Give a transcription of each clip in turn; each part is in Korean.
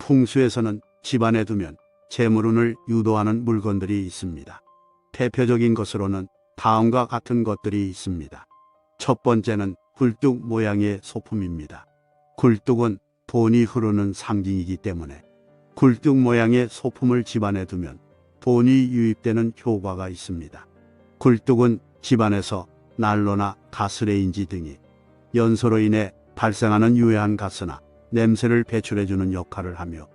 풍수에서는 집안에 두면 재물운을 유도하는 물건들이 있습니다. 대표적인 것으로는 다음과 같은 것들이 있습니다. 첫 번째는 굴뚝 모양의 소품입니다. 굴뚝은 돈이 흐르는 상징이기 때문에 굴뚝 모양의 소품을 집안에 두면 돈이 유입되는 효과가 있습니다. 굴뚝은 집안에서 난로나 가스레인지 등이 연소로 인해 발생하는 유해한 가스나 냄새를 배출해주는 역할을 하며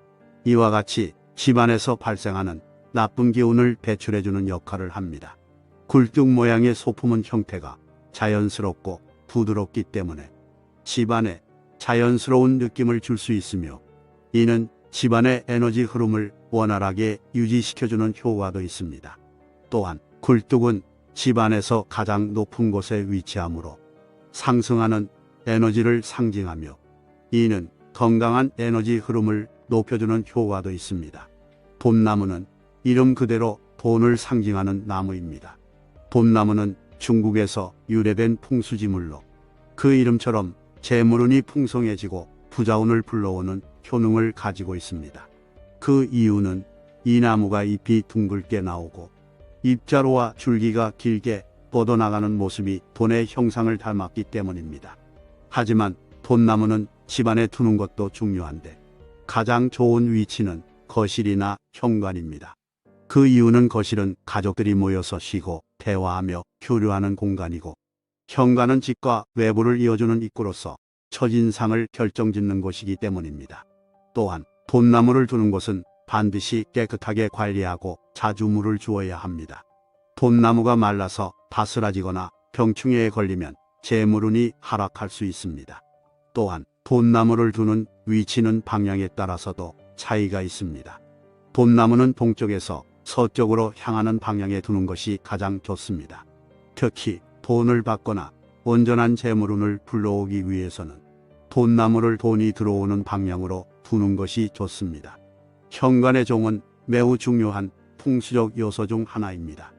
이와 같이 집안에서 발생하는 나쁜 기운을 배출해주는 역할을 합니다. 굴뚝 모양의 소품은 형태가 자연스럽고 부드럽기 때문에 집안에 자연스러운 느낌을 줄 수 있으며 이는 집안의 에너지 흐름을 원활하게 유지시켜주는 효과도 있습니다. 또한 굴뚝은 집안에서 가장 높은 곳에 위치하므로 상승하는 에너지를 상징하며 이는 건강한 에너지 흐름을 높여주는 효과도 있습니다. 봄나무는 이름 그대로 돈을 상징하는 나무입니다. 봄나무는 중국에서 유래된 풍수지물로 그 이름처럼 재물운이 풍성해지고 부자운을 불러오는 효능을 가지고 있습니다. 그 이유는 이 나무가 잎이 둥글게 나오고 잎자루와 줄기가 길게 뻗어나가는 모습이 돈의 형상을 닮았기 때문입니다. 하지만 돈나무는 집안에 두는 것도 중요한데 가장 좋은 위치는 거실이나 현관입니다. 그 이유는 거실은 가족들이 모여서 쉬고 대화하며 교류하는 공간이고 현관은 집과 외부를 이어주는 입구로서 첫인상을 결정짓는 곳이기 때문입니다. 또한 돈나무를 두는 곳은 반드시 깨끗하게 관리하고 자주 물을 주어야 합니다. 돈나무가 말라서 바스라지거나 병충해에 걸리면 재물운이 하락할 수 있습니다. 또한 돈나무를 두는 위치는 방향에 따라서도 차이가 있습니다. 돈나무는 동쪽에서 서쪽으로 향하는 방향에 두는 것이 가장 좋습니다. 특히 돈을 받거나 온전한 재물운을 불러오기 위해서는 돈나무를 돈이 들어오는 방향으로 두는 것이 좋습니다. 현관의 종은 매우 중요한 풍수적 요소 중 하나입니다.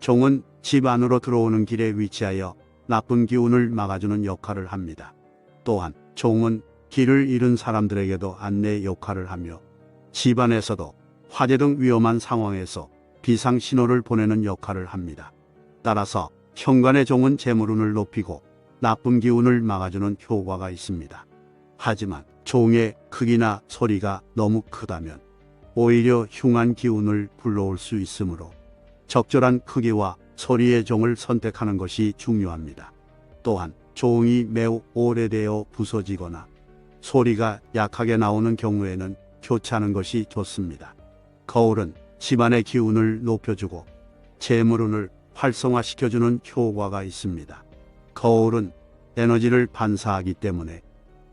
종은 집 안으로 들어오는 길에 위치하여 나쁜 기운을 막아주는 역할을 합니다. 또한 종은 길을 잃은 사람들에게도 안내 역할을 하며 집안에서도 화재 등 위험한 상황에서 비상 신호를 보내는 역할을 합니다. 따라서 현관의 종은 재물운을 높이고 나쁜 기운을 막아주는 효과가 있습니다. 하지만 종의 크기나 소리가 너무 크다면 오히려 흉한 기운을 불러올 수 있으므로 적절한 크기와 소리의 종을 선택하는 것이 중요합니다. 또한 종이 매우 오래되어 부서지거나 소리가 약하게 나오는 경우에는 교체하는 것이 좋습니다. 거울은 집안의 기운을 높여주고 재물운을 활성화시켜주는 효과가 있습니다. 거울은 에너지를 반사하기 때문에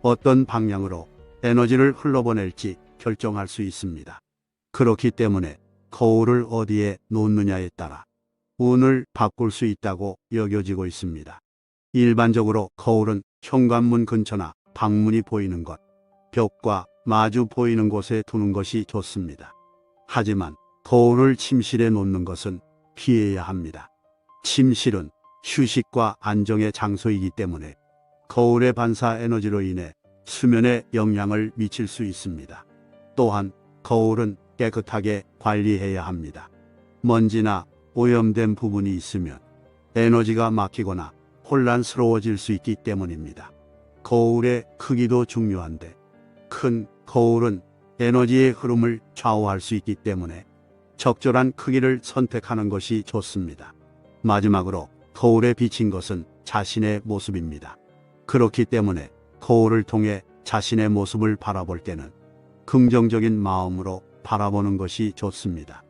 어떤 방향으로 에너지를 흘러보낼지 결정할 수 있습니다. 그렇기 때문에 거울을 어디에 놓느냐에 따라 운을 바꿀 수 있다고 여겨지고 있습니다. 일반적으로 거울은 현관문 근처나 방문이 보이는 곳, 벽과 마주 보이는 곳에 두는 것이 좋습니다. 하지만 거울을 침실에 놓는 것은 피해야 합니다. 침실은 휴식과 안정의 장소이기 때문에 거울의 반사 에너지로 인해 수면에 영향을 미칠 수 있습니다. 또한 거울은 깨끗하게 관리해야 합니다. 먼지나 오염된 부분이 있으면 에너지가 막히거나 혼란스러워질 수 있기 때문입니다. 거울의 크기도 중요한데 큰 거울은 에너지의 흐름을 좌우할 수 있기 때문에 적절한 크기를 선택하는 것이 좋습니다. 마지막으로 거울에 비친 것은 자신의 모습입니다. 그렇기 때문에 거울을 통해 자신의 모습을 바라볼 때는 긍정적인 마음으로 바라보는 것이 좋습니다.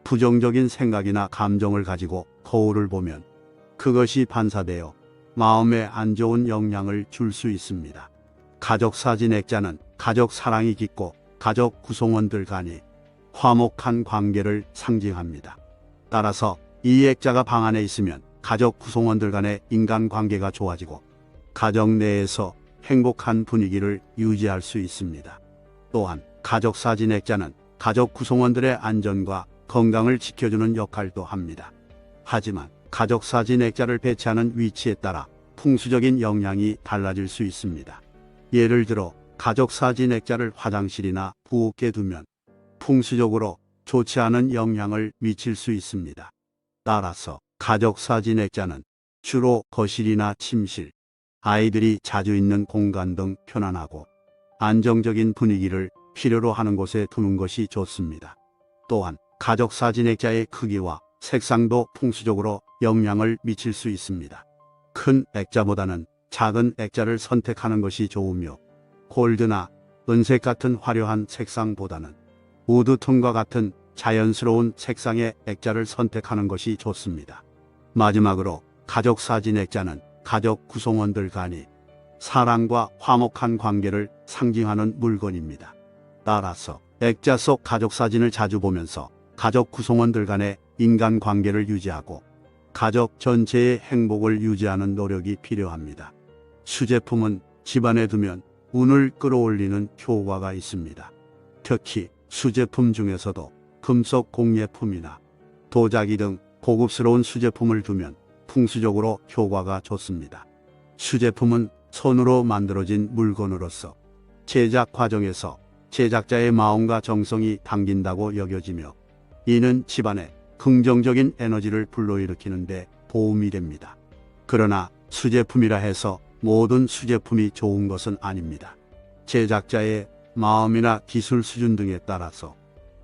부정적인 생각이나 감정을 가지고 거울을 보면 그것이 반사되어 마음에 안 좋은 영향을 줄 수 있습니다. 가족 사진 액자는 가족 사랑이 깊고 가족 구성원들 간이 화목한 관계를 상징합니다. 따라서 이 액자가 방 안에 있으면 가족 구성원들 간의 인간관계가 좋아지고 가정 내에서 행복한 분위기를 유지할 수 있습니다. 또한 가족 사진 액자는 가족 구성원들의 안전과 건강을 지켜주는 역할도 합니다. 하지만 가족 사진 액자를 배치하는 위치에 따라 풍수적인 영향이 달라질 수 있습니다. 예를 들어 가족 사진 액자를 화장실이나 부엌에 두면 풍수적으로 좋지 않은 영향을 미칠 수 있습니다. 따라서 가족 사진 액자는 주로 거실이나 침실, 아이들이 자주 있는 공간 등 편안하고 안정적인 분위기를 필요로 하는 곳에 두는 것이 좋습니다. 또한 가족 사진 액자의 크기와 색상도 풍수적으로 영향을 미칠 수 있습니다. 큰 액자보다는 작은 액자를 선택하는 것이 좋으며 골드나 은색 같은 화려한 색상보다는 우드톤과 같은 자연스러운 색상의 액자를 선택하는 것이 좋습니다. 마지막으로 가족 사진 액자는 가족 구성원들 간의 사랑과 화목한 관계를 상징하는 물건입니다. 따라서 액자 속 가족 사진을 자주 보면서 가족 구성원들 간의 인간관계를 유지하고 가족 전체의 행복을 유지하는 노력이 필요합니다. 수제품은 집안에 두면 운을 끌어올리는 효과가 있습니다. 특히 수제품 중에서도 금속 공예품이나 도자기 등 고급스러운 수제품을 두면 풍수적으로 효과가 좋습니다. 수제품은 손으로 만들어진 물건으로서 제작 과정에서 제작자의 마음과 정성이 담긴다고 여겨지며 이는 집안에 긍정적인 에너지를 불러일으키는 데 도움이 됩니다. 그러나 수제품이라 해서 모든 수제품이 좋은 것은 아닙니다. 제작자의 마음이나 기술 수준 등에 따라서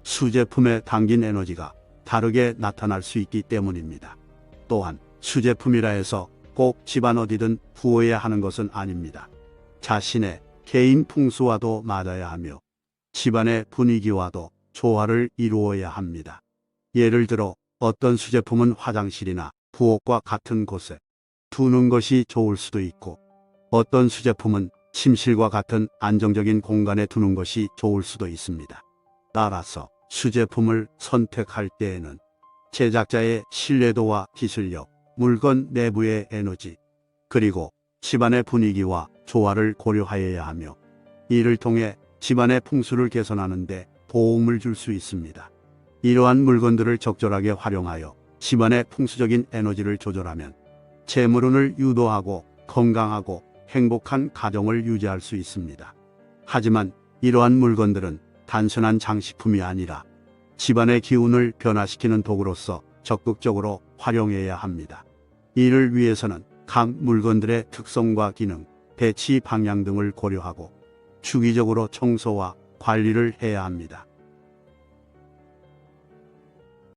수제품에 담긴 에너지가 다르게 나타날 수 있기 때문입니다. 또한 수제품이라 해서 꼭 집안 어디든 두어야 하는 것은 아닙니다. 자신의 개인 풍수와도 맞아야 하며 집안의 분위기와도 조화를 이루어야 합니다. 예를 들어 어떤 수제품은 화장실이나 부엌과 같은 곳에 두는 것이 좋을 수도 있고 어떤 수제품은 침실과 같은 안정적인 공간에 두는 것이 좋을 수도 있습니다. 따라서 수제품을 선택할 때에는 제작자의 신뢰도와 기술력, 물건 내부의 에너지, 그리고 집안의 분위기와 조화를 고려하여야 하며 이를 통해 집안의 풍수를 개선하는 데 도움을 줄 수 있습니다. 이러한 물건들을 적절하게 활용하여 집안의 풍수적인 에너지를 조절하면 재물운을 유도하고 건강하고 행복한 가정을 유지할 수 있습니다. 하지만 이러한 물건들은 단순한 장식품이 아니라 집안의 기운을 변화시키는 도구로서 적극적으로 활용해야 합니다. 이를 위해서는 각 물건들의 특성과 기능, 배치 방향 등을 고려하고 주기적으로 청소와 관리를 해야 합니다.